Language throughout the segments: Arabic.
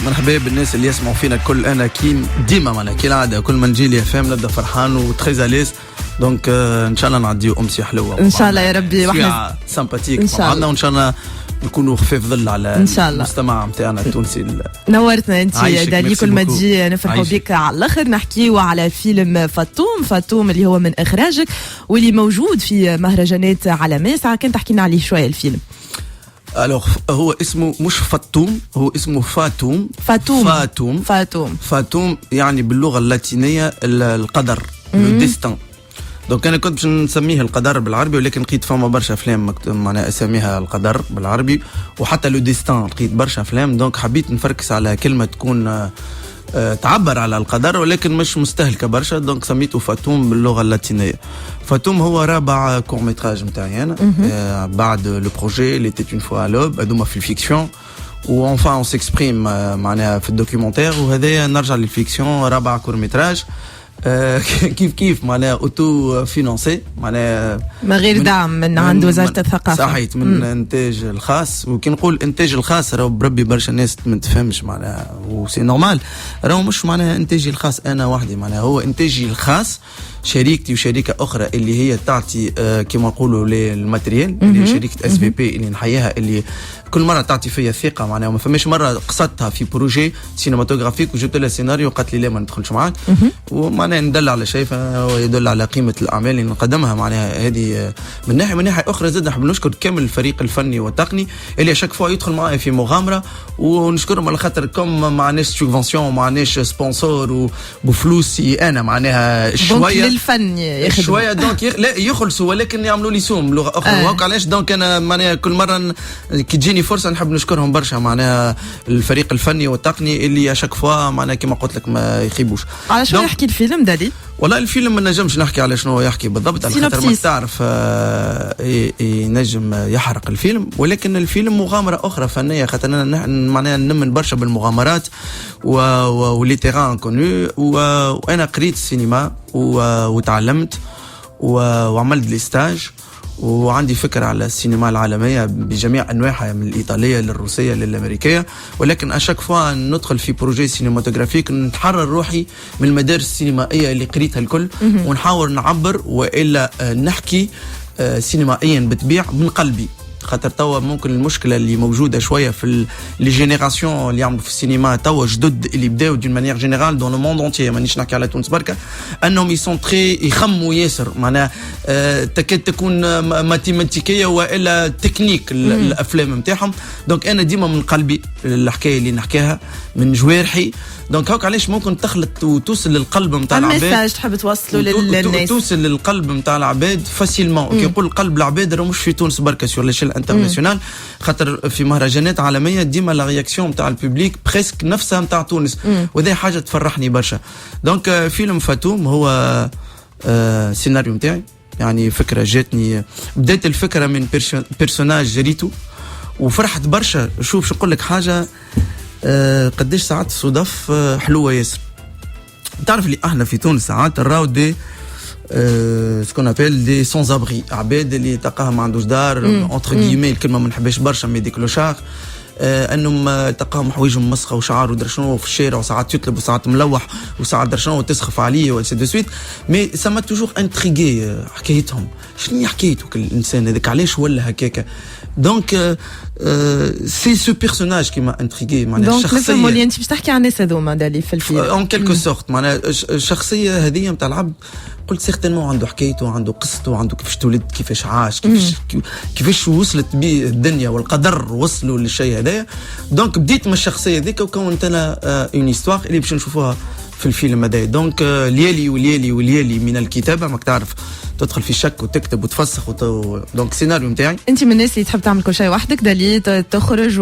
مرحبا بالناس اللي يسمعوا فينا الكل. انا كي ديما معنا كي العاده كل ما نجي لي فهم نبدا فرحان وتريزاليز دونك ان شاء الله نعديو امسيه حلوه ان شاء الله يا ربي. واحنا سامباتيك معنا وان شاء الله نكونوا خفيف ظل على المجتمع نتاعنا التونسي. نورتنا انت دالي كل ما تجي نفرحوا بك على الاخر. نحكيوا على فيلم فاتوم اللي هو من اخراجك واللي موجود في مهرجانات عالميه. ساعه كنت تحكي لنا عليه شويه الفيلم. الوغ هو اسمه مش فاتوم، هو اسمه فاتوم. فاتوم يعني باللغه اللاتينيه القدر، لو ديستان. دونك انا كنت باش نسميه القدر بالعربي، ولكن لقيت فما برشا افلام معناها اساميها القدر بالعربي، وحتى لو ديستان لقيت برشا افلام. دونك حبيت نفركس على كلمه تكون تعبر على القدر ولكن مش مستهلكه برشا. دونك سميته فاتوم باللغه اللاتينيه. فاتوم هو رابع كور ميتراج نتاعي انا بعد لو بروجي اللي تيت اون فوا لوب هذوما في الفيكسيون، وانفان اون سيكسبريم معناها في الدوكيومونتير، وهذايا نرجع للفيكسيون رابع كور ميتراج. كيف معناها اوتو فينانسي، معناها ما غير دعم من عند وزاره الثقافه. صحيت من انتاج الخاص. وكي نقول انتاج الخاص راهو بربي برشا ناس ما تفهمش معناها، وسي نورمال. راهو مش معناها انتاجي الخاص انا وحدي، معناها هو انتاجي الخاص شريكتي وشركه اخرى اللي هي تعطي كما نقولوا للماتريال، اللي هي شركه اس في بي اللي نحييها، اللي كل مره تعطي فيا ثقه معناها. ما فماش مره قصدتها في بروجي سينماتوغرافيك وجبت لها سيناريو قالت لي لا ما ندخلش معاك، ومعناها ندل على شيء فهو يدل على قيمه الاعمال اللي نقدمها معناها. هذه من ناحيه اخرى زاد نحب نشكر كامل الفريق الفني والتقني اللي شاك فوا يدخل معايا في مغامره، ونشكرهم على خاطر كم معناش سوبفونسيون معناش سبونسور وبفلوسي انا معناها شويه للفن ياخذ شويه. دونك لا يخلصوا ولكن يعملوا لي سوم بلغه اخرى. وهاك علاش دونك انا معناها كل مره كي تجيني فرصه نحب نشكرهم برشا معناها الفريق الفني والتقني اللي شاك فوا معناها كما قلت لك ما يخيبوش. على شنو يحكي الفيلم دالي؟ والله الفيلم ما نجمش نحكي على شنو يحكي بالضبط على خاطر ما تعرف ينجم يحرق الفيلم، ولكن الفيلم مغامره اخرى فنيه خاطر انا معناها نمن برشا بالمغامرات ولي تيران كونو. وانا قريت السينما وتعلمت وعملت لي ستاج، وعندي فكرة على السينما العالمية بجميع أنواعها من الإيطالية للروسية للأمريكية. ولكن أشاك فوا ندخل في بروجي سينماتوغرافيك نتحرر روحي من المدارس السينمائية اللي قريتها الكل، ونحاول نعبر وإلا نحكي سينمائيا بتبيع من قلبي. خاطر توا ممكن المشكله اللي موجوده شويه في لي جينيراسيون اللي يعملوا في السينما توا جدد اللي بداو دون مانيير جينيرال دون لو موند اونتيي، مانيش نحكي على تونس بركه، انهم يسون تري يخموا ياسر معناها تكاد تكون ماتيماتيكيه والا تكنيك الافلام نتاعهم. دونك انا ديما من قلبي الحكايه اللي نحكيها من جوارحي. دونك هاك علاش ممكن تخلط وتوصل للقلب نتاع العباد. الميساج تحب توصله للناس، توصل للقلب نتاع العباد فاسيلمون. كي يقول قلب العباد راه مش في تونس بركه سور ليشيل انترناسيونال، خاطر في مهرجانات عالميه ديما لا رياكسيون نتاع الببليك بريسك نفسها نتاع تونس، وهذه حاجه تفرحني برشا. دونك فيلم فاتوم هو سيناريو نتاعي، يعني فكره جاتني، بدات الفكره من بيرسوناج جريتو وفرحت برشا. شوف شو نقول لك حاجه، قديش ساعات الصدف حلوه ياسر. تعرف اللي احنا في تونس ساعات نراو دي سكون ابل دي سون ابري، عباد اللي تلقاها ما عندوش دار اونتر غيمي، الكلمه ما نحبهاش برشا مي دي كلوشار، انهم تلقاهم حوايجهم مسخه وشعار ودر شنو في الشارع، وساعات يطلب وساعات ملوح وساعات در شنو وتسخف عليه وسي دو سويت. مي سما توجور انتريغي حكايتهم، شنو حكايته الانسان هذاك علاش ولا هكاكا. دونك سي سو بيرسوناج كي ما انتريغي معناها الشخصيه. دونك نفهموا اللي انت باش تحكي عن الناس هذوما دالي في الفيلم اون كيلكو سورت معناها الشخصيه هذه نتاع العبد. قلت سيغتينمون عنده حكايته، عنده قصته، عنده كيفاش تولد، كيفاش عاش، كيفاش وصلت بيه الدنيا والقدر وصلوا للشيء هذايا. دونك بديت من الشخصيه ذيك وكونت انا اون هيستوار اللي باش نشوفوها في الفيلم هذايا. دونك ليالي من الكتابه، ماك تعرف تدخل في شك وتكتب وتفسخ دونك سيناريو نتاعي. انت من الناس اللي تحب تعمل كل شيء وحدك دالي، تخرج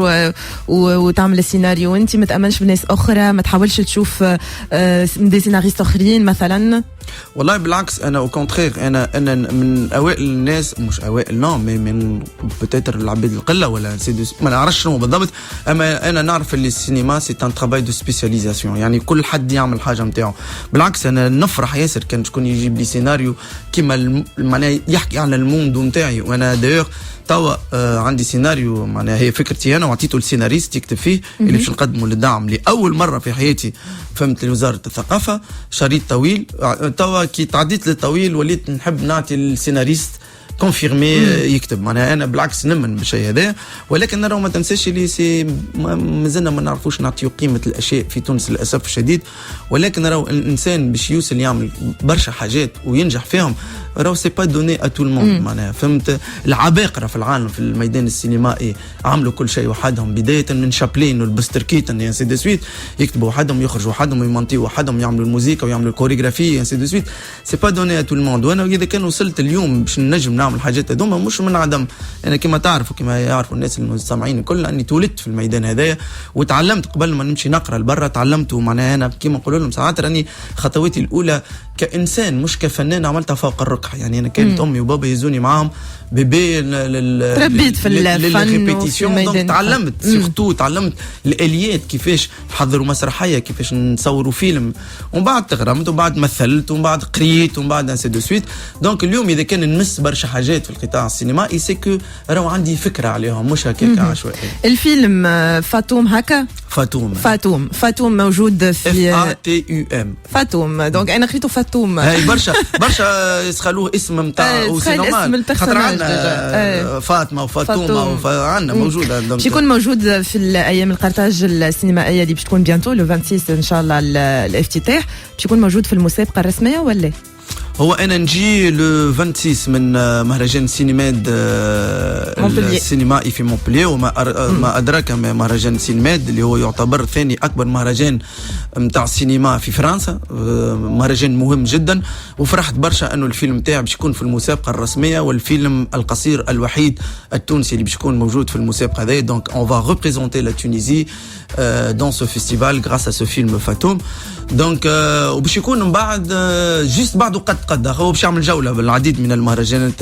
وتعمل السيناريو، انت ما تامنش بالناس اخرى، ما تحاولش تشوف دي سيناريست اخرين مثلا؟ والله بالعكس انا او كونترير انا من اوائل الناس مش اوائل من بوتيتر العباد القله ولا ما نعرفش شنو بالضبط اما انا نعرف اللي السينما سي ان ترافاي دو سبيسياليزاسيون يعني كل حد يعمل حاجه نتاعو بالعكس انا نفرح ياسر كان شكون يجيب لي سيناريو كيما معناها يحكي على الموند نتاعي وانا دايوغ توا عندي سيناريو معناها هي فكرتي انا وعطيته السيناريست يكتب فيه اللي باش نقدمه للدعم لاول مره في حياتي فهمت لوزاره الثقافه شريط طويل توا كي تعديت للطويل وليت نحب نعطي السيناريست كونفيرمي يكتب معناها انا بالعكس نمن بالشيء هذا ولكن راهو ما تنساش اللي سي مازلنا ما نعرفوش نعطيو قيمه الاشياء في تونس للاسف الشديد ولكن راهو الانسان باش يوصل يعمل برشا حاجات وينجح فيهم راهو سي با دوني ا تو الموند معناها فهمت العباقره في العالم في الميدان السينمائي عملوا كل شيء وحدهم بدايه من شابلين والبستر كيتن يعني سي دو سويت يكتبوا وحدهم يخرجوا وحدهم ويمونتيو وحدهم يعملوا الموسيقى ويعملوا الكوريغرافي يعني سي دو سويت سي با دوني ا تو الموند وانا اذا كان وصلت اليوم باش نجم نعمل حاجات هذوما مش من عدم انا كما تعرف وكما يعرفوا الناس المستمعين الكل اني تولدت في الميدان هذايا وتعلمت قبل ما نمشي نقرا لبرا تعلمت ومعناها انا كما نقول لهم ساعات راني خطواتي الاولى كانسان مش كفنان عملتها فوق الرقعه يعني انا كانت امي وبابا يزوني معاهم بيبي تربيت في الفن دونك تعلمت سيرتو تعلمت الاليات كيفاش نحضروا مسرحيه كيفاش نصوروا فيلم ومن بعد تغرمت ومن بعد مثلت ومن بعد قريت ومن بعد انسي دو سويت دونك اليوم اذا كان نمس برشا حاجات في القطاع السينمائي سي كو راهو عندي فكره عليهم مش هكاك عشوائي. الفيلم فاتوم هكا فاتوم موجود في FATUM فاتوم دونك انا قريته فاتوم هاي برشا يسخلوه اسم نتاع اسم البيرسوناج فاطمه وفاتومه عندنا موجوده باش يكون موجود في الايام القرطاج السينمائيه اللي باش تكون بيانتو لو 26 ان شاء الله الافتتاح باش يكون موجود في المسابقه الرسميه ولا هو انا نجي لو 26 من مهرجان سينماد السينمائي في مونبلييه وما ادراك ما مهرجان سينماد اللي هو يعتبر ثاني اكبر مهرجان نتاع السينما في فرنسا مهرجان مهم جدا وفرحت برشا انه الفيلم تاعي باش يكون في المسابقه الرسميه والفيلم القصير الوحيد التونسي اللي باش يكون موجود في المسابقه هذه دونك اون فا ريبريزونتي لا تونيزي dans ce festival grâce à ce film Fatoum donc وباش يكون من بعد جيست بعده قد هو باش يعمل جوله بالعديد من المهرجانات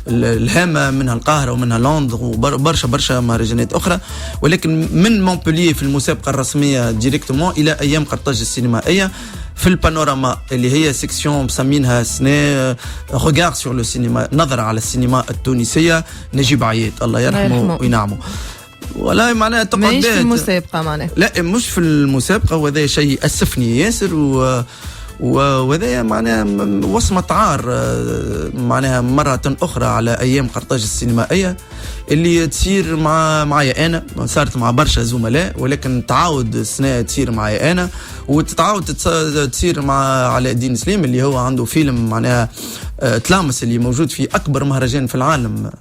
الهامه منها القاهره ومنها لندن وبرشا مهرجانات اخرى ولكن من مونبلييه في المسابقه الرسميه ديريكتومون الى ايام قرطاج السينمائيه في البانوراما اللي هي سيكسيون مسمينها سنة ريغارد سور لو سينما نظره على السينما التونسيه نجيب عياد الله يرحمه وينعمه والله معناها تقعد مش في المسابقة معناها لا مش في المسابقة وهذا شيء أسفني ياسر وهذا معناها وصمة عار معناها مرة أخرى على أيام قرطاج السينمائية اللي تصير معايا أنا صارت مع برشا زملاء ولكن تعاود السنة تصير معايا أنا وتتعاود تصير مع علاء الدين سليم اللي هو عنده فيلم معناها تلامس اللي موجود في أكبر مهرجان في العالم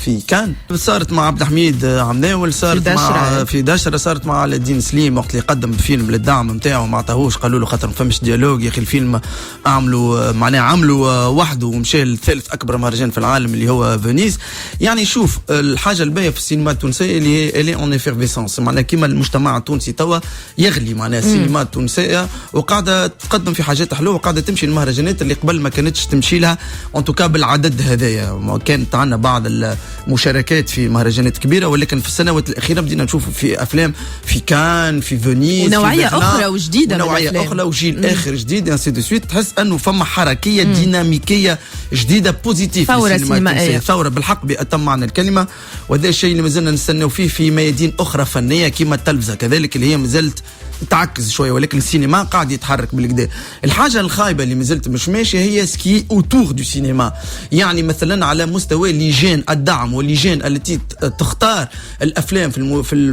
في كان صارت مع عبد الحميد عمناول صارت مع في دشرة صارت مع علاء الدين سليم وقت اللي قدم فيلم للدعم نتاعو ما عطاهوش قالوا له خاطر ما فماش ديالوج يا أخي الفيلم عملوا وحده ومشى لثالث أكبر مهرجان في العالم اللي هو فينيس يعني شوف الحاجة الباهية في السينما التونسية اللي هي اون افيرفيسونس معناها كيما المجتمع التونسي توا يغلي معناها السينما التونسية وقاعدة تقدم في حاجات حلوة وقاعدة تمشي المهرجانات اللي قبل ما كانتش تمشي لها ان توكا بالعدد هذايا كانت عندنا بعض المشاركات في مهرجانات كبيرة ولكن في السنوات الأخيرة بدينا نشوف في أفلام في كان في فينيس ونوعية أخرى وجديدة ونوعية أخرى وجيل آخر جديد انسي دو سويت تحس أنه فما حركية ديناميكية جديدة بوزيتيف ثورة سينمائية ثورة بالحق بأتم معنى الكلمة وهذا الشيء اللي مازلنا نستناو فيه في ميادين أخرى فنية كما التلفزة كذلك اللي هي مازالت تعكز شويه ولكن السينما قاعد يتحرك بالكدا. الحاجه الخايبه اللي مازلت مش ماشيه هي سكي اوتور دو سينما يعني مثلا على مستوى لجان الدعم واللجان التي تختار الافلام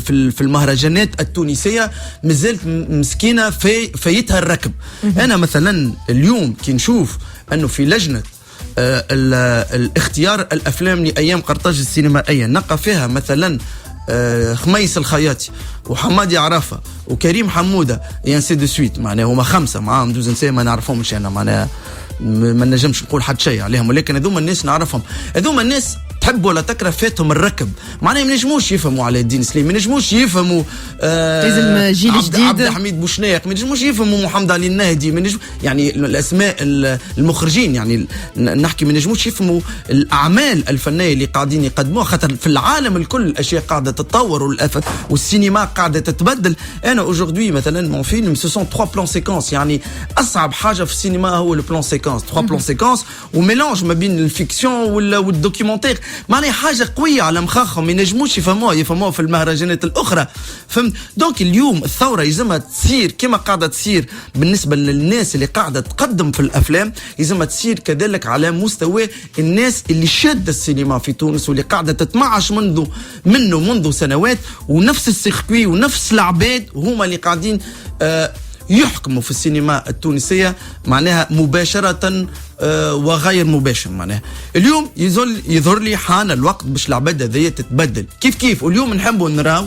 في المهرجانات التونسيه مازالت مسكينه فايتها الركب. انا مثلا اليوم كي نشوف انه في لجنه الاختيار الافلام لايام قرطاج السينمائيه نلقى فيها مثلا خميس الخياطي وحمادي عرفة وكريم حمودة ينسي دو سويت معناها هما 5 معاهم دوز نساء ما نعرفهمش انا معناها ما نجمش نقول حد شيء عليهم ولكن هذوما الناس نعرفهم. هذوما الناس تحب ولا تكره فاتهم الركب، معناها ما نجموش يفهموا علاء الدين سليم، ما نجموش يفهموا لازم جيل جديد، عبد الحميد بوشناق، ما نجموش يفهموا محمد علي النهدي، يعني الاسماء المخرجين، يعني نحكي ما نجموش يفهموا الاعمال الفنيه اللي قاعدين يقدموها، خاطر في العالم الكل الاشياء قاعده تتطور والسينما قاعده تتبدل. انا اوجوردي مثلا مون فيلم سو سون 3 بلان سيكونس، يعني اصعب حاجه في السينما هو البلان سيكونس، 3 بلان سيكونس وميلانج ما بين الفيكسيون والدوكيومنتير، معناها حاجه قويه على مخاخهم ما ينجموش يفهموها في المهرجانات الاخرى. فهمت؟ دونك اليوم الثوره يلزمها تصير كما قاعده تصير بالنسبه للناس اللي قاعده تقدم في الافلام، يلزمها تصير كذلك على مستوى الناس اللي شاده السينما في تونس واللي قاعده تتمعش منذ سنوات، ونفس السيركوي ونفس العباد هما اللي قاعدين يحكموا في السينما التونسيه، معناها مباشره وغير مباشر. معناها اليوم يظهر لي حان الوقت باش العباد هذيا تتبدل كيف واليوم نحبوا نراو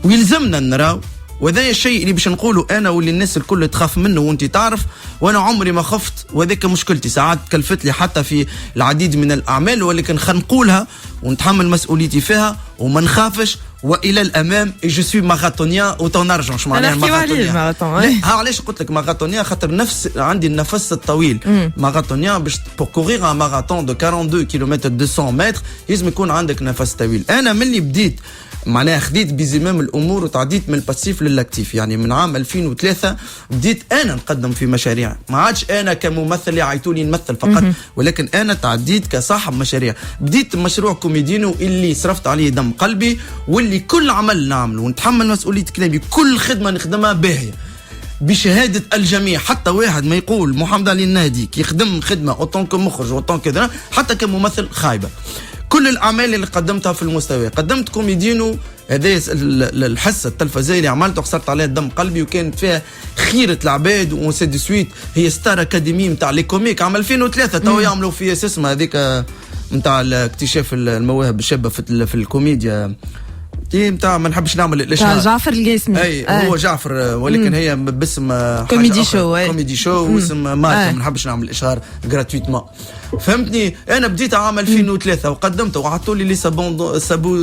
ويلزمنا نراو، وهذا الشيء اللي باش نقوله انا واللي الناس الكل تخاف منه، وانت تعرف وانا عمري ما خفت، وهذيك مشكلتي ساعات كلفت لي حتى في العديد من الاعمال، ولكن خلينا نقولها ونتحمل مسؤوليتي فيها وما نخافش، والى الامام جو سوي ماراثونيان اوتون ارجون. معناها ماراثونيان علاش قلت لك ماراثونيان؟ خاطر عندي النفس الطويل. ماراثونيان باش بور كورير ان ماراثون دو 42 كيلومتر 200 متر لازم يكون عندك نفس طويل. انا ملي بديت معناها خديت بزمام الامور وتعديت من الباسيف للاكتيف، يعني من عام 2003 بديت انا نقدم في مشاريع، ما عادش انا كممثل اللي عيطوني نمثل فقط، ولكن انا تعديت كصاحب مشاريع. بديت مشروع كوميدينو اللي صرفت عليه دم قلبي، واللي كل عمل نعمله ونتحمل مسؤوليه كلامي، كل خدمه نخدمها باهيه بشهاده الجميع، حتى واحد ما يقول محمد علي النهدي كي يخدم خدمه اوتون كمخرج اوتون كذا حتى كممثل خايبه. كل الاعمال اللي قدمتها في المستوى، قدمت كوميدينو هذا الحصه التلفزيونيه اللي عملته خسرت عليها دم قلبي، وكانت فيها خيره العباد وسي دي سويت، هي ستار اكاديمي نتاع لي كوميك عام 2003 تو يعملوا فيها اسمها هذيك نتاع اكتشاف المواهب الشابه في الكوميديا نتاع ما نحبش نعمل الاشهار جعفر القاسمي. اي هو جعفر، ولكن هي باسم كوميدي شو، كوميدي شو واسم ماركه ما نحبش نعمل الاشهار غراتويتمون. فهمتني؟ انا بديت عام 2003 وقدمته وعطوا لي سابو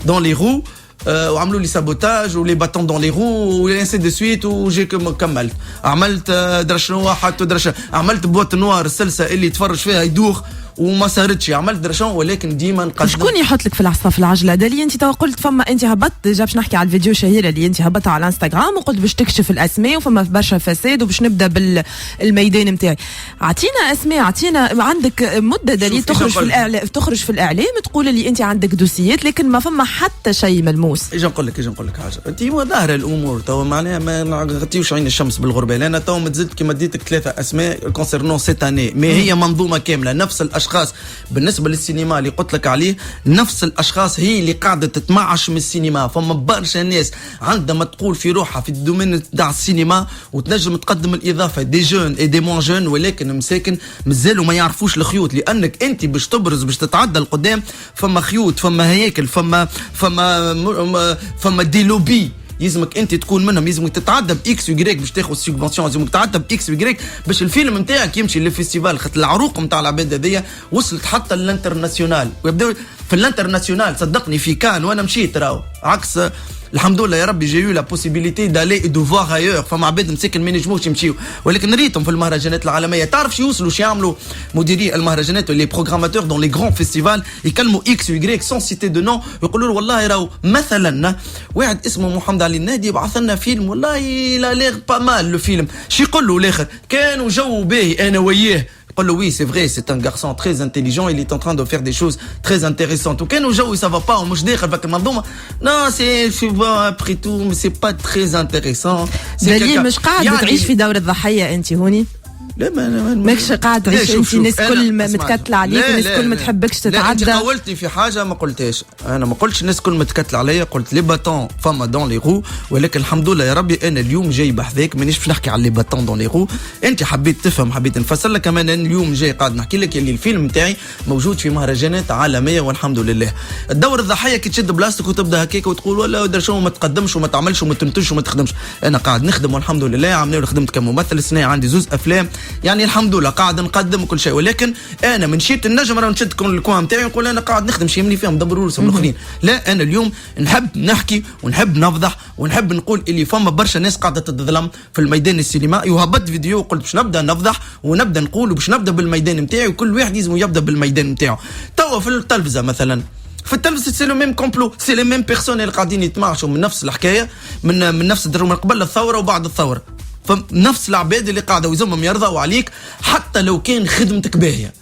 دون لي رو، وعملوا لي سابوتاج ولي باتون دون لي رو ولانسي دو سويت، وجي كملت عملت درشنوا حتى درشن، عملت بوات نوار السلسه اللي تفرج فيها يدوخ وما صارتش، عملت درشون ولكن ديما نقدم. شكون يحط لك في العصا في العجله؟ ده اللي انت تو قلت فما انت هبطت ديجا باش نحكي على الفيديو الشهيره اللي انت هبطتها على الانستغرام وقلت باش تكشف الاسماء وفما برشا فساد وباش نبدا بالميدان نتاعي. اعطينا اسماء، اعطينا عندك مده دليل تخرج في الاعلام تقول لي انت عندك دوسيات، لكن ما فما حتى شيء ملموس. اجي نقول لك حاجه، انت ظاهره الامور تو معناها ما غطيوش عين الشمس بالغربال. انا تو مازلت كيما اديتك 3 اسماء كونسيرنون سيت اني، مي هي منظومه كامله، نفس الاشخاص بالنسبه للسينما اللي قلت لك عليه، نفس الاشخاص هي اللي قاعده تتمعش من السينما. فما برشا ناس عندما تقول في روحها في الدومين تاع السينما وتنجم تقدم الاضافه دي جون اي دي مون جون، ولكن مساكن مازالوا ما يعرفوش الخيوط، لانك انت باش تبرز باش تتعدى القدام فما خيوط، فما هياكل، فما دي لوبي يلزمك انت تكون منهم، يلزمك تتعدى باكس ويجريك باش تاخذ سيبونسيون، يلزمك تتعدى باكس ويجريك باش الفيلم نتاعك يمشي للفيستيفال، خاطر العروق نتاع العباد هذيا وصلت حتى للانترناسيونال، ويبداو في الانترناسيونال صدقني في كان وانا مشيت راهو عكس الحمد لله يا ربي، جايو لا بوسيبيليتي دالي دو فوار ايور، فما عباد مساكن ما ينجموش يمشيو، ولكن ريتهم في المهرجانات العالميه تعرف شو يوصلوا شو يعملوا مديري المهرجانات واللي بروغراماتور دون لي غران فيستيفال، يكلموا اكس ويجريك سون سيتي دو نون، يقولوا له والله راهو مثلا واحد اسمه محمد علي النهدي بعث لنا فيلم والله لا ليغ با مال لو فيلم، شو يقول له الاخر؟ كانوا جو باهي انا وياه، يقول له وي سي فري سي ان غارسون تري انتيليجون il est en train de faire des choses très intéressantes، وكانوا جو ça va pas ومش داخل فك المنظومه نو سي في ابري تو مي سي با تري انتيريسون. دليل مش قاعد يعني تعيش في دور الضحيه انت هوني؟ لا ماكش قاعد تعيش انت، الناس كل متكتله عليك، الناس كل ما تحبكش تتعدى. انت قولتني في حاجه ما قلتهاش، انا ما قلتش الناس كل متكتله عليا، قلت لي باتون فما دون لي رو، ولكن الحمد لله يا ربي انا اليوم جاي بحذاك مانيش باش نحكي على لي باتون دون لي رو، انت حبيت تفهم حبيت نفسر لك كمان. أنا اليوم جاي قاعد نحكي لك اللي الفيلم نتاعي موجود في مهرجانات عالميه والحمد لله. الدور الضحيه كي تشد بلاستيك وتبدا هكاك وتقول ولا دار شو ما تقدمش وما تعملش وما تنتجش وما تخدمش، انا قاعد نخدم والحمد لله. عملنا خدمت كممثل السنه عندي 2 أفلام يعني الحمد لله قاعد نقدم كل شيء، ولكن انا من شيت النجم راه نشد الكوان نتاعي ونقول انا قاعد نخدم شي يمني فيهم دبروا راسهم الاخرين. لا انا اليوم نحب نحكي ونحب نفضح ونحب نقول اللي فما برشا ناس قاعده تتظلم في الميدان السينمائي، وهبط فيديو وقلت باش نبدا نفضح ونبدا نقول وباش نبدا بالميدان نتاعي، وكل واحد لازم يبدا بالميدان نتاعو. توا في التلفزه مثلا، في التلفزه سي لو ميم كومبلو، سي لي ميم بيرسون اللي قاعدين يتماشوا من نفس الحكايه، من نفس الدرب، من قبل الثوره وبعد الثوره، فنفس العباد اللي قاعده ويزمهم يرضوا عليك حتى لو كان خدمتك باهيه.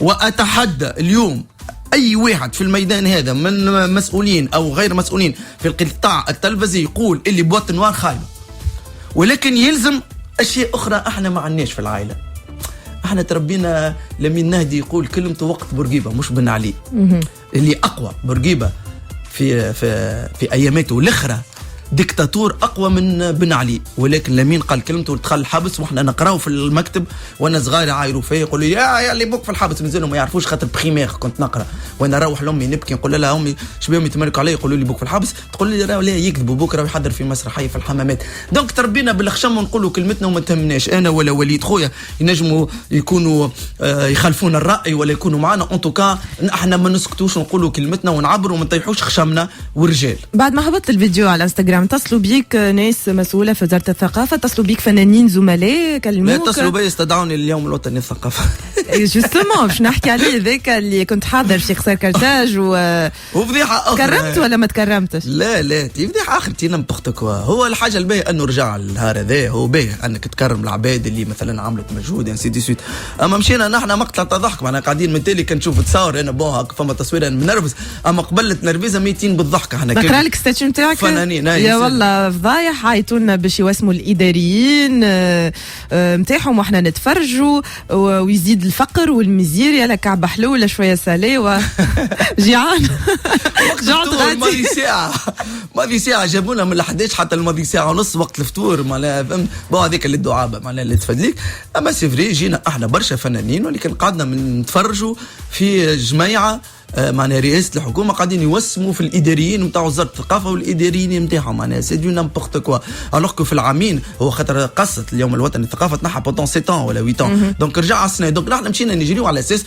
واتحدى اليوم اي واحد في الميدان هذا من مسؤولين او غير مسؤولين في القطاع التلفزي يقول اللي بوات نوار خايبه، ولكن يلزم اشياء اخرى احنا ما عندناش في العائله. احنا تربينا لمين نهدي يقول كلمته وقت بورقيبه مش بن علي، اللي اقوى بورقيبه في اياماته الاخرى ديكتاتور اقوى من بن علي، ولكن لمين قال كلمته ودخل الحبس، واحنا نقراو في المكتب وانا صغار يعايروا فيا يقولوا لي يا اللي بوك في الحبس، مازالوا ما يعرفوش خاطر بخيمير كنت نقرا، وانا نروح لامي نبكي نقول لها امي شبيهم يتمركوا علي يقولوا لي بوك في الحبس، تقول لي راه لا يكذبوا بوك راه يحضر في مسرحيه في الحمامات. دونك تربينا بالخشم ونقولوا كلمتنا وما تهمناش، انا ولا وليد خويا ينجموا يكونوا يخالفون الراي ولا يكونوا معنا، ان توكا احنا ما نسكتوش ونقولوا كلمتنا ونعبروا وما نطيحوش خشمنا ورجال. بعد ما هبطت الفيديو على انستغرام اتصلوا بيك ناس مسؤوله في وزاره الثقافه، اتصلوا بيك فنانين زملاء كلموك؟ لا اتصلوا بي استدعوني اليوم الوطني للثقافه. جوستومون باش نحكي عليه ذاك اللي كنت حاضر في خسار كرتاج وفضيحه اخرى. كرمت ولا ما تكرمتش؟ لا فضيحه اخر تي نمبورت كوا. هو الحاجه الباهيه انه رجع النهار هذا، هو باهي انك تكرم العباد اللي مثلا عملت مجهود انسي دي سويت. اما مشينا نحن مقطع تضحك معنا قاعدين من تالي كنشوف تصاور انا بوها فما تصوير انا منرفز، اما قبل نرفزه 200 بالضحك. احنا نقرا لك ستاتيو نتاعك فنانين يا والله فضايح، عيطونا باش يواسموا الاداريين نتاعهم واحنا نتفرجوا، ويزيد الفقر والمزير يا كعبه حلوله شويه سالي وجيعان. جعت ماضي ساعه جابونا من 11 حتى الماضي ساعه ونص وقت الفطور معناها فهمت بو هذيك اللي الدعابه معناها اللي تفدليك. اما سي فري جينا احنا برشا فنانين، ولكن قعدنا نتفرجوا في جميعه معناها رئاسه الحكومه قاعدين يوسموا في الاداريين نتاع وزاره الثقافه والاداريين نتاعهم، معناها سي دو نامبورت كوا. الوغ كو في العامين هو خاطر قصت اليوم الوطني للثقافه تنحى بوتون 7 ولا 8 دونك رجع السنه، دونك نحن مشينا نجريو على اساس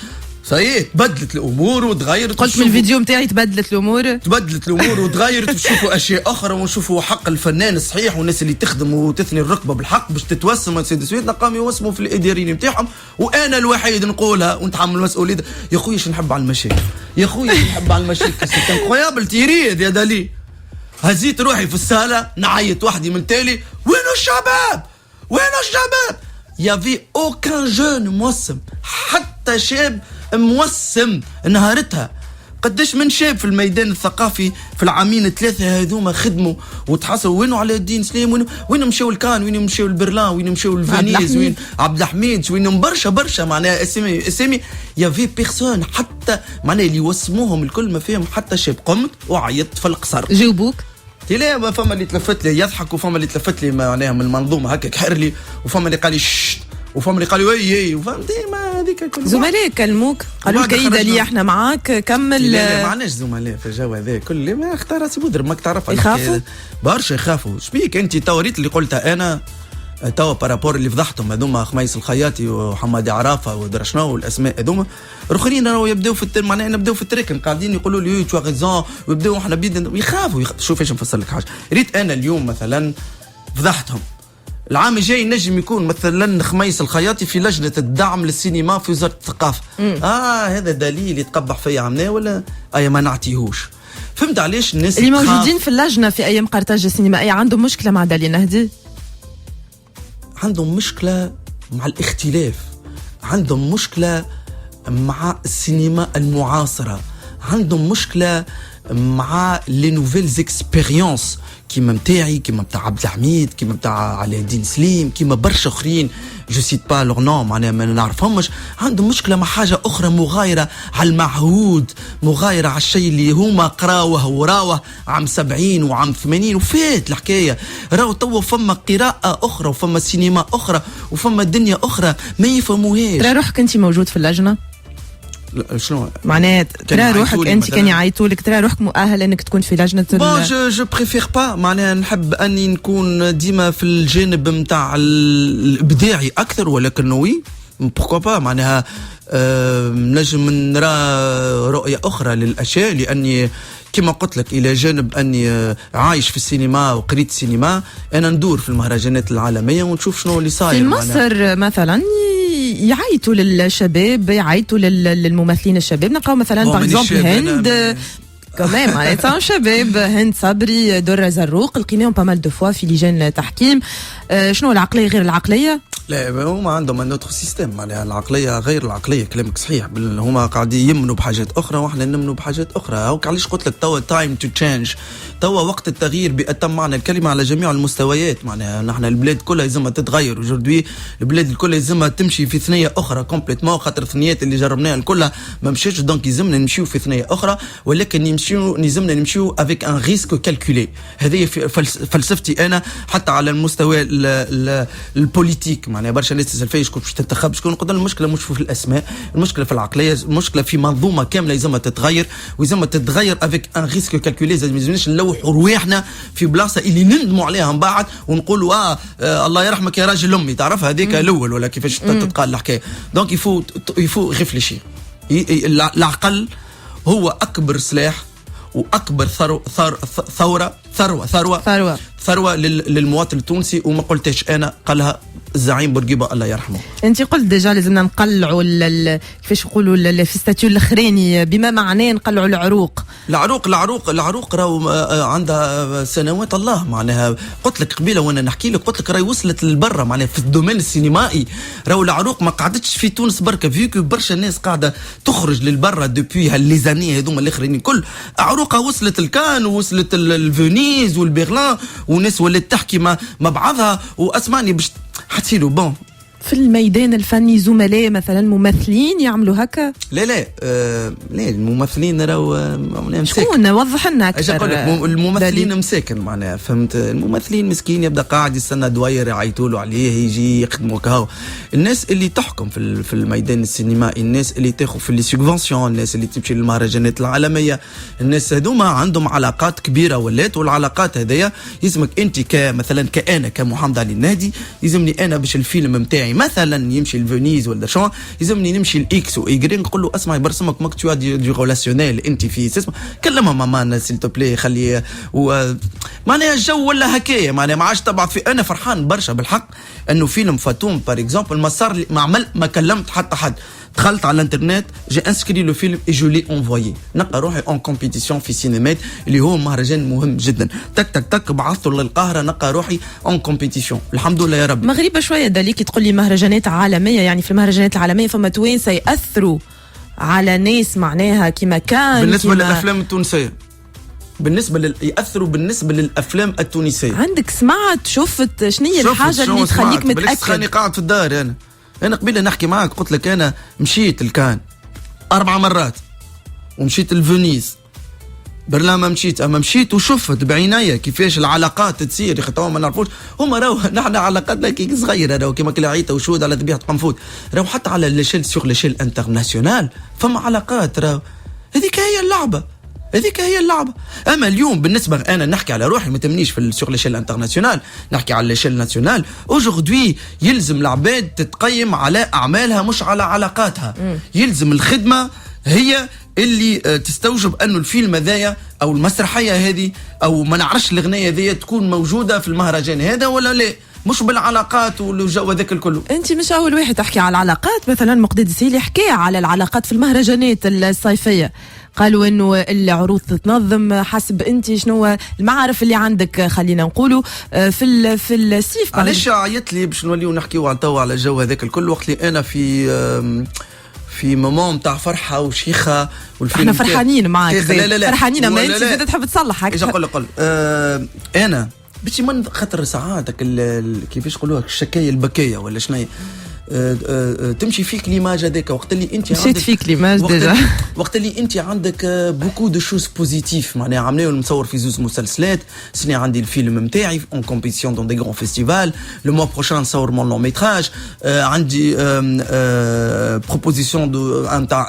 صحيح تبدلت الامور وتغيرت. قلت من الفيديو نتاعي تبدلت الامور وتغيرت ونشوفوا اشياء اخرى ونشوفوا حق الفنان الصحيح والناس اللي تخدم وتثني الركبه بالحق باش تتوسم سيدي سويت نقام يوسموا في الاداريين نتاعهم. وانا الوحيد نقولها ونتحمل مسؤوليه يا خويا نحب على المشاكل، يا خويا نحب على المشاكل سي انكرويابل تيريد يا دالي. هزيت روحي في الصاله نعيط وحدي من تالي وين الشباب يافي اوكان جون موسم، حتى شاب موسم نهارتها. قداش من شاب في الميدان الثقافي في العامين الثلاثه هذوما خدموا وتحصلوا وينو على الدين سليم، وين مشاو الكان، وين مشاو البرلان، وين مشاو الفينيز، وين عبد الحميد، وين برشا معناها اسامي يا في بيرسون حتى معناها اللي يوسموهم الكل ما فيهم حتى شاب. قمت وعيطت في القصر. جاوبوك؟ لا فما اللي تلفت لي يضحك، وفما اللي تلفت لي معناها من المنظومه هكاك حر لي، وفما اللي قال لي شت، وفما اللي قالوا اي وفهمتي ما هذيك كل زملاء كلموك قالوا لك ايدا لي احنا معاك كمل؟ لا ما عندناش زملاء في الجو هذا كل ما اختار راسي بودر ماك تعرف يخافوا برشا يخافوا. شبيك انت توريت اللي قلتها انا توا بارابور اللي فضحتهم هذوما خميس الخياطي وحمادي عرافه ودرشنا والاسماء هذوما الاخرين راهو يبداو في معناها نبداو في التريكن قاعدين يقولوا لي تو غيزون ويبداو احنا بيد يخافوا. شوف ايش نفسر لك حاجه، ريت انا اليوم مثلا فضحتهم، العام الجاي نجم يكون مثلا خميس الخياطي في لجنه الدعم للسينما في وزاره الثقافه. هذا دليل يتقبح فيا عمنا ولا ما نعطيهوش. فهمت علاش الناس اللي موجودين في اللجنه في ايام قرطاج السينمائي عندهم مشكله مع داليا نهدي؟ عندهم مشكله مع الاختلاف، عندهم مشكله مع السينما المعاصره، عندهم مشكله مع لي نوفيل اكسبيريونس كيما متاعي، كيما متاع عبد الحميد، كيما متاع علاء الدين سليم، كيما برشا اخرين جو سيت با لور نوم معناها ما نعرفهمش. عندهم مشكله مع حاجه اخرى مغايره على المعهود، مغايره على الشيء اللي هما قراوه وراوه عام 70 وعام 80 وفات الحكايه. راهو توا فما قراءه اخرى وفما سينما اخرى وفما دنيا اخرى ما يفهموهاش. ترى روحك انت موجود في اللجنه؟ شنو معناها ترى روحك انت كان يعيطوا لك ترى روحك مؤهل انك تكون في لجنه بون جو بريفير با معناها نحب اني نكون ديما في الجانب نتاع الابداعي اكثر ولكن وي بوركوا با معناها نجم نرى رؤيه اخرى للاشياء لاني كما قلت لك الى جانب اني عايش في السينما وقريت السينما انا ندور في المهرجانات العالميه ونشوف شنو اللي صاير في مصر مثلا يعيطوا للشباب يعيطوا للممثلين الشباب نلقاو مثلا باغ اكزومبل هند كمان معناتها شباب هند صبري درة زروق لقيناهم بامال دو فوا في لجان تحكيم شنو العقليه غير العقليه؟ لا هما عندهم ان اوتر سيستيم معناها العقليه غير العقليه كلامك صحيح هما قاعدين يمنوا بحاجات اخرى واحنا نمنوا بحاجات اخرى هاك علاش قلت لك توا تايم تو تشينج توا وقت التغيير بأتم معنى الكلمه على جميع المستويات معناها نحن البلاد كلها لازمها تتغير اوجوردي البلاد الكل لازمها تمشي في ثنيه اخرى كومبليتمون خاطر الثنيات اللي جربناها الكلها ما مشيتش دونك يلزمنا نمشيو في ثنيه اخرى ولكن لازمنا نمشيو افيك ان ريسك كالكولي هذه فلسفتي انا حتى على المستوى البوليتيك معناها برشا ناس تسال فيا شكون باش تنتخب شكون نقول المشكله مش في الاسماء المشكله في العقليه المشكله في منظومه كامله لازمها تتغير ولازمها تتغير افيك ان ريسك كالكولي ما لازمناش نلوحوا رواحنا في بلاصه اللي نندموا عليها من بعد ونقولوا الله يرحمك يا راجل امي تعرف هذيك الاول ولا كيفاش تتقال الحكايه دونك يفو ريفليشي العقل هو اكبر سلاح واكبر ثروه للمواطن التونسي وما قلتش انا قالها الزعيم بورقيبه الله يرحمه. انت قلت ديجا لازمنا نقلعوا كيفاش يقولوا في ستاتيو الاخراني بما معناه نقلعوا العروق راهو عندها سنوات الله معناها قلت لك قبيله وانا نحكي لك قلت لك راهي وصلت للبرة معناها في الدومين السينمائي راهو العروق ما قعدتش في تونس بركه فيكو برشا ناس قاعده تخرج للبرة دوبوي هالليزاني هذوما الاخرين كل عروقها وصلت الكان ووصلت الفينيز والبرلين وناس ولات تحكي مع بعضها واسمعني باش حتصيروا بون في الميدان الفني زملاء مثلا ممثلين يعملوا هكا؟ لا الممثلين راهو شكون وضح لنا اكثر. اقول لك الممثلين مساكن معناها فهمت الممثلين مسكين يبدا قاعد يستنى دوير يعيطوا له عليه يجي يخدموا كهو الناس اللي تحكم في الميدان السينمائي الناس اللي تاخذ في لي سوبفونسيون الناس اللي تمشي للمهرجانات العالميه الناس هذوما عندهم علاقات كبيره ولات والعلاقات هذيا يلزمك انت كمثلا كانا كمحمد علي النهدي يلزمني انا باش الفيلم نتاعي مثلا يمشي الفينيز ولا شو يلزمني نمشي الاكس وايغري نقول له اسمع برسمك ماك تو دي ريلاسيونيل انت في اسمه كلمها ماما سيل تو بلاي خلي معناها الجو ولا هكايا معناها ما عادش تبعث في انا فرحان برشا بالحق انه فيلم فاتوم بار اكزومبل ما صار ما كلمت حتى حد دخلت على الانترنت جي انسكري لو فيلم اي جو لي انفويي نلقى روحي اون كومبيتيسيون في سينمات اللي هو مهرجان مهم جدا تك بعثته للقاهره نلقى روحي اون كومبيتيسيون الحمد لله يا رب. مغربه شويه داليك تقول لي مهرجانات عالميه يعني في المهرجانات العالميه فما توانسه ياثروا على ناس معناها كما كان بالنسبه للافلام التونسيه ياثروا بالنسبه للافلام التونسيه عندك سمعت شفت شنية الحاجه اللي تخليك متاكد؟ خليني قاعد في الدار انا قبيله نحكي معك قلت لك انا مشيت الكان 4 مرات ومشيت الفينيز برلين ما مشيت اما مشيت وشفت بعينيا كيفاش العلاقات تصير خاطر ما نعرفوش هما راهو نحن علاقاتنا كي صغيره راهو كيما كل عيطه وشهود على ذبيحه قنفوت راهو حتى على ليشيل سيغ ليشيل انترناسيونال فما علاقات راهو هذيك هي اللعبه اما اليوم بالنسبه انا نحكي على روحي ما تمنيش في سيغ ليشيل انترناسيونال نحكي على ليشيل ناسيونال اوجوردي يلزم العباد تتقيم على اعمالها مش على علاقاتها يلزم الخدمه هي اللي تستوجب انه الفيلم هذايا او المسرحيه هذه او ما نعرفش الاغنيه هذه تكون موجوده في المهرجان هذا ولا لا مش بالعلاقات والجو هذاك الكله. انت مش اول واحد تحكي على العلاقات مثلا مقداد السيلي حكى على العلاقات في المهرجانات الصيفيه قالوا انه العروض تتنظم حسب انت شنو المعارف اللي عندك خلينا نقولوا في الصيف. علاش عيط لي باش نوليو نحكيو على توا على الجو هذاك الكل وقت اللي انا في مومون تاع فرحه وشيخه والفيلم احنا فرحانين معاك لا فرحانين اما انت زاد تحب تصلح هكا. ايش اقول انا باش من خاطر ساعاتك كيفاش يقولوها الشكايه البكيه ولا شنو تمشي فيك ليماج هذاك وقت اللي انت مشيت فيك ليماج ديجا وقت اللي انت عندك بوكو دو شوز بوزيتيف معناها عملوا المصور في زوج مسلسلات سني عندي الفيلم نتاعي اون كومبيتيسيون دون دي غران فيستيفال لو موا بروشان نصور مون لون ميتراج عندي proposition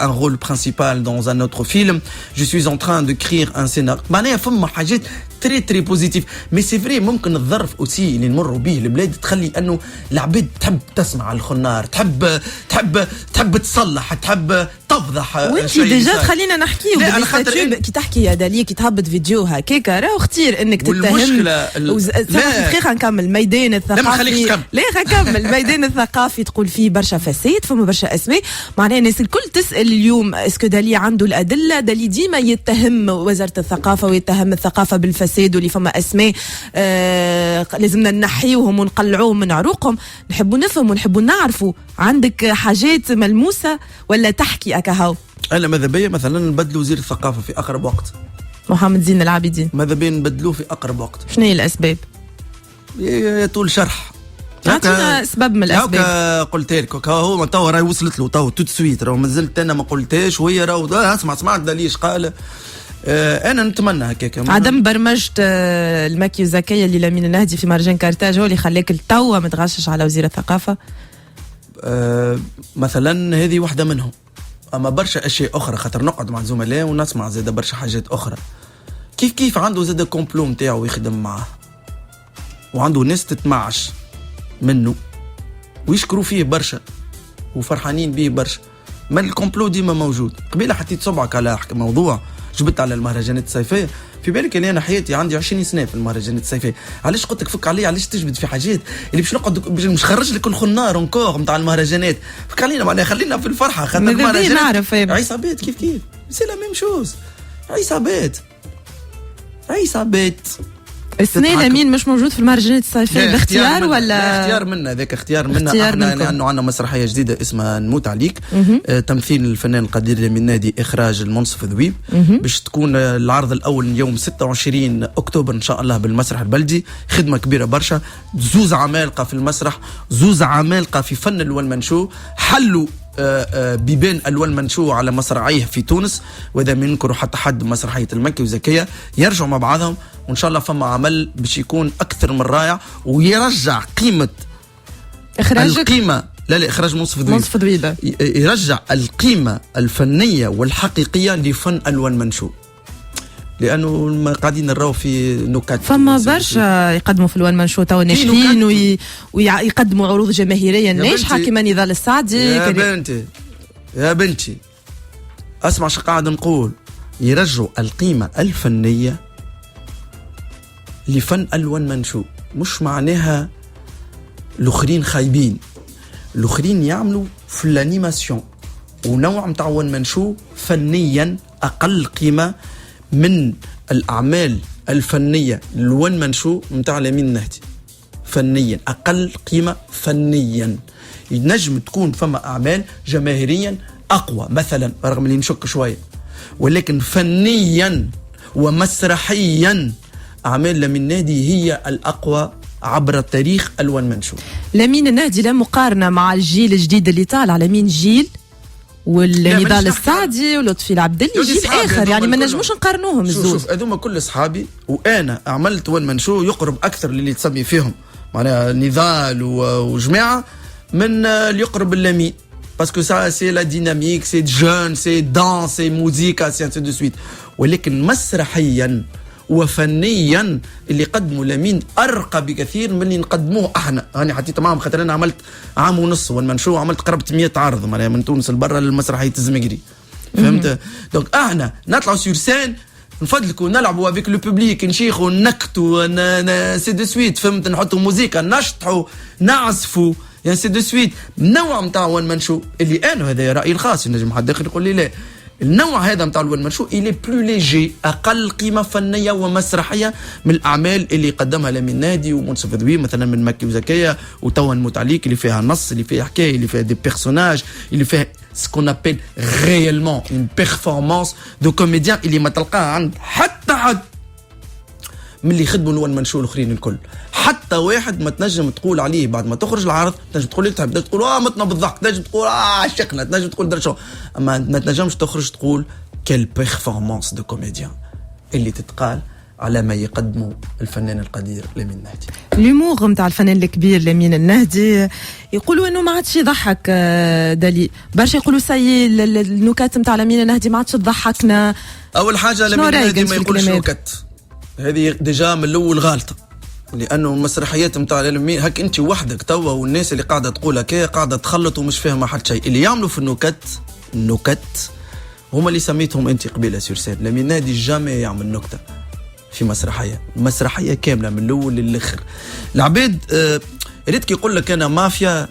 un rôle principal dans un autre film je suis en train d'écrire un scénario معناها فما حاجات تري تري بوزيتيف مي سي فري ممكن الظرف اوسي اللي نمروا به البلاد تخلي انه العباد تحب تسمع الخنار تحب تصلح تحب تفضح وانت ديجا خلينا نحكيو كي تحكي يا دالي كي تهبط فيديو هكاك راه اختير انك تتهم دقيقه نكمل الميدان الثقافي لا نكمل الميدان الثقافي تقول فيه برشا فساد فما برشا اسماء معناها الناس الكل تسال اليوم اسكو دالي عنده الادله دالي ديما يتهم وزاره الثقافه ويتهم الثقافه بالفساد واللي فما اسماء لازمنا نحيوهم ونقلعوهم من عروقهم نحبوا نفهم ونحبوا نعرفوا عندك حاجات ملموسه ولا تحكي اكاهو انا ماذا بيا مثلا نبدلوا وزير الثقافه في اقرب وقت محمد زين العابدين ماذا بيا نبدلوه في اقرب وقت شنو هي الاسباب طول شرح اعطينا سبب من الاسباب قلت لك هو تو راهي وصلت له تو تو سويت راهو مازلت انا ما قلتهاش وهي راهو اسمع دليش قال انا نتمنى هكاك عدم برمجه المكي وزكيه اللي لامين النهدي في مهرجان كارتاج هو اللي خلاك التوا متغشش على وزير الثقافه مثلا هذه واحده منهم اما برشا اشياء اخرى خاطر نقعد مع زملاء ونسمع زاد برشا حاجات اخرى كيف عنده زاد كومبلو نتاعو يخدم معاه وعنده ناس تتمعش منه ويشكروا فيه برشا وفرحانين به برشا ما الكومبلو ديما موجود قبيله حطيت صبعك على موضوع جبت على المهرجانات الصيفيه في بالك اللي انا حياتي عندي 20 سنه في المهرجانات الصيفيه علاش قلت لك فك عليا علاش تجبد في حاجات اللي باش نقعد باش نخرج لك الخنار اونكور نتاع المهرجانات فك علينا معناها خلينا في الفرحه خاطر المهرجانات عيسى بيت كيف سي لا ميم شوز عيسى بيت السنة لمين مش موجود في المهرجانات الصيفية باختيار ولا اختيار منا ذاك اختيار منا احنا لانه عندنا مسرحيه جديده اسمها نموت عليك تمثيل الفنان القدير لمين نادي اخراج المنصف ذويب باش تكون العرض الاول يوم 26 اكتوبر ان شاء الله بالمسرح البلدي خدمه كبيره برشا زوز عمالقه في المسرح زوز عمالقه في فن الولمنشو حلوا بيبان الوان منشو على مسرحيه في تونس واذا ما ينكروا حتى حد مسرحيه المكي وزكيه يرجعوا مع بعضهم وان شاء الله فما عمل باش يكون اكثر من رائع ويرجع قيمه القيمه لا اخراج منصف ذويبه يرجع القيمه الفنيه والحقيقيه لفن الوان منشو لانه قاعدين نراو في نكات فما برشا يقدموا في الوان منشو توا ناجحين ويقدموا عروض جماهيريه ناجحه كيما نضال السعدي يا بنتي اسمع شو قاعد نقول يرجعوا القيمه الفنيه لفن الوان منشو مش معناها الاخرين خايبين الاخرين يعملوا في الانيماسيون ونوع نتاع وان منشو فنيا اقل قيمه من الأعمال الفنية الوان منشو متاع لامين النهدي فنيا أقل قيمة فنيا ينجم تكون فما أعمال جماهيريا أقوى مثلا رغم اللي نشك شوية ولكن فنيا ومسرحيا أعمال لامين النهدي هي الأقوى عبر التاريخ الوان منشو لامين النهدي لا مقارنة مع الجيل الجديد اللي طالع لامين جيل والنضال السعدي ولطفي العبدلي جيل اخر يعني ما نجموش نقارنوهم الزوج شوف هذوما كل اصحابي وانا عملت وان منشو يقرب اكثر للي تسمي فيهم معناها نضال وجماعه من اللي يقرب اللامين باسكو سا سي لا ديناميك سي جون سي دانس سي موزيكا سي انسي دو سويت ولكن مسرحيا وفنيا اللي قدموا لامين ارقى بكثير من اللي نقدموه احنا راني حطيت معهم خاطر انا عملت عام ونص والمنشو عملت قربت 100 عرض معناها من تونس لبرا للمسرحيه الزمقري فهمت دونك احنا نطلعوا سور سين نفضلكوا نلعبوا افيك لو بوبليك نشيخوا نكتوا سي دو سويت فهمت نحطوا موزيكا نشطحوا نعزفوا يعني سي دو سويت نوع نتاع وان منشو اللي انا هذا رايي الخاص نجم حد اخر يقول لي لا النوع هذا نتاع الوان منشو إلي بلو ليجي أقل قيمة فنية ومسرحية من الأعمال اللي قدمها لامين نادي ومنصف ذويب مثلا من مكي وزكية وتوا نموت عليك اللي فيها نص اللي فيها حكاية اللي فيها دي بيرسوناج اللي فيها سكون أبيل ريالمون اون بيرفورمانس دو كوميديان اللي ما تلقاها عند حتى حد من اللي يخدموا المنشور الاخرين الكل. حتى واحد ما تنجم تقول عليه بعد ما تخرج العرض، تنجم تقول لي تحب تقول متنا بالضحك، تنجم تقول عشقنا، تنجم تقول درشو، اما ما تنجمش تخرج تقول كيل بيرفورمانس دو كوميديان اللي تتقال على ما يقدمه الفنان القدير لمين النهدي. اليومور نتاع الفنان الكبير لمين النهدي يقولوا انه ما عادش يضحك دالي، برشا يقولوا سي النكات نتاع لمين النهدي ما عادش تضحكنا. اول حاجه لمين النهدي ما يقولش نكت، هذه ديجا من الاول غالطه، لانه المسرحيات نتاع لمين هك انت وحدك توا، والناس اللي قاعده تقول هكا قاعده تخلط ومش فاهمه حتى شيء. اللي يعملوا في النكت هما اللي سميتهم انت قبيله سورسين. لمين النهدي جامي يعمل نكته في مسرحيه كامله من الاول للاخر. العباد ريتك يقول لك انا مافيا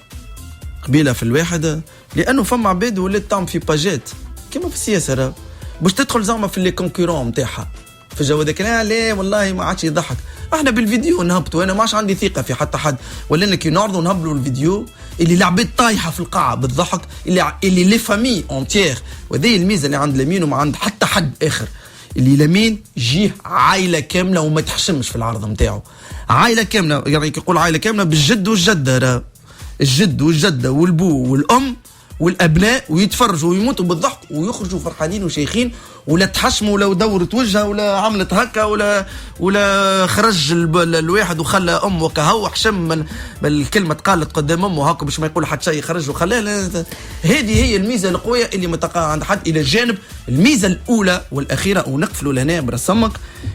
قبيله في الواحد، لانه فما عباد ولات تعمل في باجات كما في السياسه باش تدخل زعما في لي كونكورون نتاعها في الجو هذاك. لا والله ما عادش يضحك، احنا بالفيديو نهبطوا، انا ما عادش عندي ثقه في حتى حد، ولا كي نعرضوا نهبلوا الفيديو اللي العباد طايحه في القاعه بالضحك، اللي لي فامي اونتيير. وهذه الميزه اللي عند لمين وما عند حتى حد اخر، اللي لمين جيه عائله كامله وما تحشمش في العرض نتاعو. عائله كامله يعني يقول عائله كامله بالجد والجده، الجد والجده والبو والام والابناء، ويتفرجوا ويموتوا بالضحك ويخرجوا فرحانين وشيخين، ولا تحشموا ولا دورت وجهها ولا عملت هكا ولا خرج الواحد وخلى امه كهو حشم من الكلمه تقالت قدام امه هكا باش ما يقول حتى شيء، خرج وخلاه. هذه هي الميزه القويه اللي ما تقع عند حد، الى جانب الميزه الاولى والاخيره ونقفلوا لهنا برسمك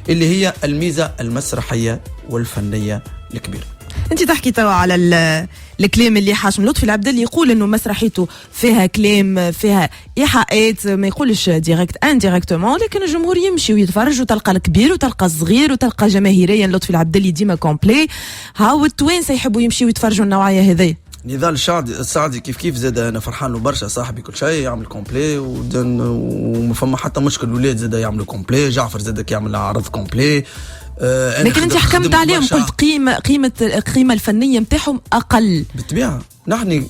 اللي هي الميزه المسرحيه والفنيه الكبيره. انت تحكي توا على الكلام اللي حاشم لطفي العبدلي يقول انه مسرحيته فيها كلام فيها ايحاءات، ما يقولش ديريكت انديريكتومون، لكن الجمهور يمشي ويتفرج وتلقى الكبير وتلقى الصغير وتلقى جماهيريا لطفي العبدلي ديما كومبلي. هاو التوانسه يحبوا يمشيوا يتفرجوا النوعيه هذه. نضال السعدي كيف زاد انا فرحان له برشا، صاحبي كل شيء يعمل كومبلي وما فما حتى مشكل. الولاد زاد يعملوا كومبلي، جعفر زاد يعمل عرض كومبلي. لكن انت حكمت عليهم قلت القيمه الفنيه نتاعهم اقل. بالطبيعه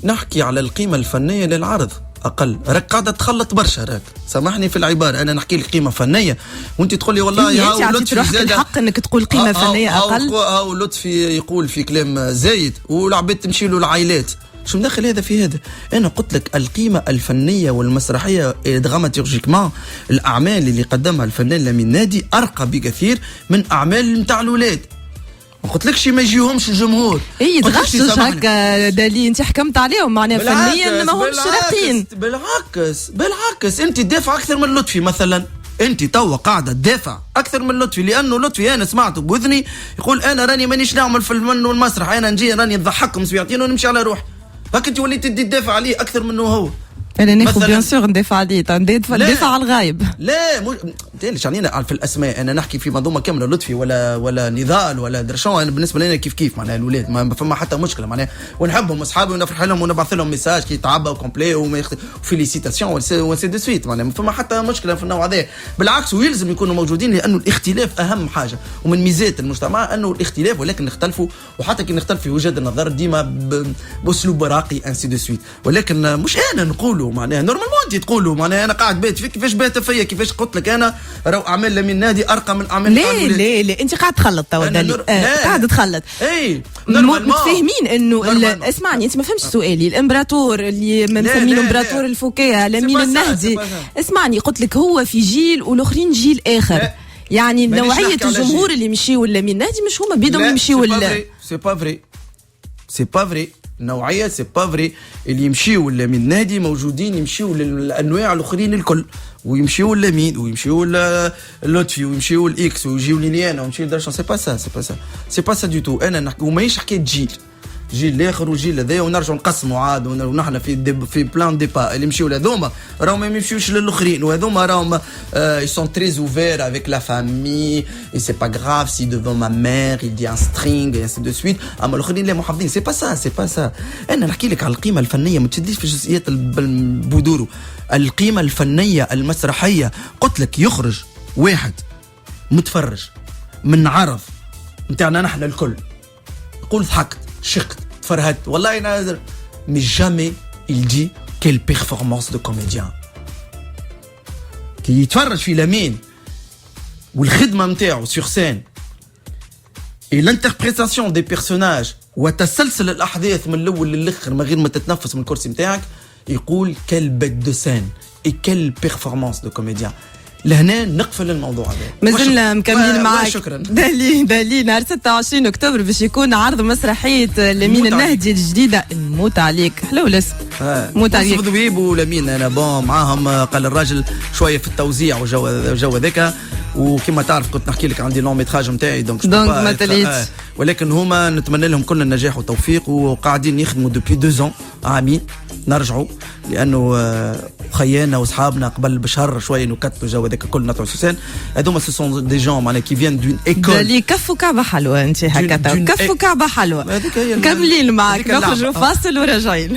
نحكي على القيمه الفنيه للعرض اقل. راك قاعده تخلط برشا، راك سامحني في العباره، انا نحكي لك قيمه فنيه وانت تقول لي والله يا لطفي روحك الحق انك تقول قيمه فنيه اقل. او لطفي يقول في كلام زايد والعباد تمشي له العائلات، شو مدخل هذا في هذا؟ انا قلت لك القيمه الفنيه والمسرحيه دراماتورجيكمون، الاعمال اللي قدمها الفنان لمين النهدي ارقى بكثير من اعمال نتاع الاولاد. ما قلتلكش ما يجيهمش الجمهور، اي تغشش هكا دالي انت حكمت عليهم معناها فنيا ما همش راقين. بالعكس انت تدافع اكثر من لطفي مثلا، انت توا قاعده تدافع اكثر من لطفي، لانه لطفي انا سمعته بوذني يقول انا راني مانيش نعمل في الفن والمسرح، انا نجي راني نضحكهم سبيعتين ونمشي على روحي. هاك انت وليت تدافع عليه اكثر منه هو. انا ناخذ بيان سور ندافع عليه، ندافع على الغايب. لا مش علينا في الاسماء، انا نحكي في منظومه كامله، لطفي ولا نضال ولا درشون. انا بالنسبه لنا كيف معناها الاولاد ما فما حتى مشكله معناها، ونحبهم اصحابي ونفرح لهم ونبعث لهم ميساج كي يتعبوا كومبلي وفيليسيتاسيون وسي دو سويت، معناها ما فما حتى مشكله في النوع هذا بالعكس، ويلزم يكونوا موجودين، لانه الاختلاف اهم حاجه، ومن ميزات المجتمع انه الاختلاف، ولكن نختلفوا، وحتى كي نختلف في وجهه النظر ديما باسلوب راقي انسي دو سويت. ولكن مش انا نقولوا معناها نورمالمون انت تقولوا معناها انا قاعد بيت فيك كيفاش بات فيا، كيفاش قلت لك انا راهو اعمال لمين النهدي ارقى من اعمال لا انت قاعد تخلط توا قاعد تخلط. اي متفاهمين انه اسمعني انت ما فهمتش سؤالي. الامبراطور اللي مسمينه امبراطور الفكاهه لمين النهدي، اسمعني قلت لك هو في جيل والاخرين جيل اخر، يعني نوعيه الجمهور اللي يمشيوا لمين النهدي مش هما بيدهم يمشيوا سي با فري نوعيه سي با فري اللي يمشيوا لمين النهدي موجودين، يمشيوا للانواع الاخرين الكل، ويمشيوا لمين ويمشيوا للطفي ويمشيوا لاكس ويجيوا ليانا ويمشيوا لدرشان. سي با سا دو تو. انا نحكي وماهيش حكايه جيل الاخر وجيل هذايا ونرجعوا نقسموا عاد ونحن في بلان ديبا اللي يمشيوا لهذوما راهم ما يمشيوش للاخرين، وهذوما راهم ils sont très ouverts avec la famille et c'est pas grave si devant ma mère il dit un string et ainsi de suite. اما الاخرين لا محافظين. سي با سا. انا نحكي لك على القيمه الفنيه، ما تشديش في جزئيات البودورو. القيمه الفنيه المسرحيه قلت لك يخرج واحد متفرج من عرض نتاعنا نحن الكل يقول ضحكت شقت فرهدت والله نازل، مش جامي il dit quelle performance de comédien. كي يتفرج في لمين والخدمه نتاعو سور سين الانتربريتاسيون دي بيرسوناج وتسلسل الاحداث من الاول للاخر من غير ما تتنفس من الكرسي نتاعك، يقول كل بيت دو سين اي كل بيرفورمانس دو كوميديان. لهنا نقفل الموضوع هذا. مازلنا مكملين معاك. شكرا. دالي نهار 26 اكتوبر باش يكون عرض مسرحيه لمين النهدي الجديده. نموت عليك حلو الاسم. موت عليك. ذويب ولمين انا بون معاهم. قال الراجل شويه في التوزيع وجو ذاك، وكما تعرف كنت نحكي لك عندي لون ميتراج نتاعي دونك ما تليتش. ولكن هما نتمنى لهم كل النجاح والتوفيق، وقاعدين يخدموا دوبي 2 عامين نرجعوا، لانه خيانا واصحابنا قبل بشهر شويه نكتوا جو هذاك كل نطلعوا سوسان. هذوما سو سون دي جون معناها كي فيان دون ايكول. اللي كفوا كعبه حلوه انت هكا كفوا كعبه حلوه. كاملين معاك نخرجوا فاصل وراجعين.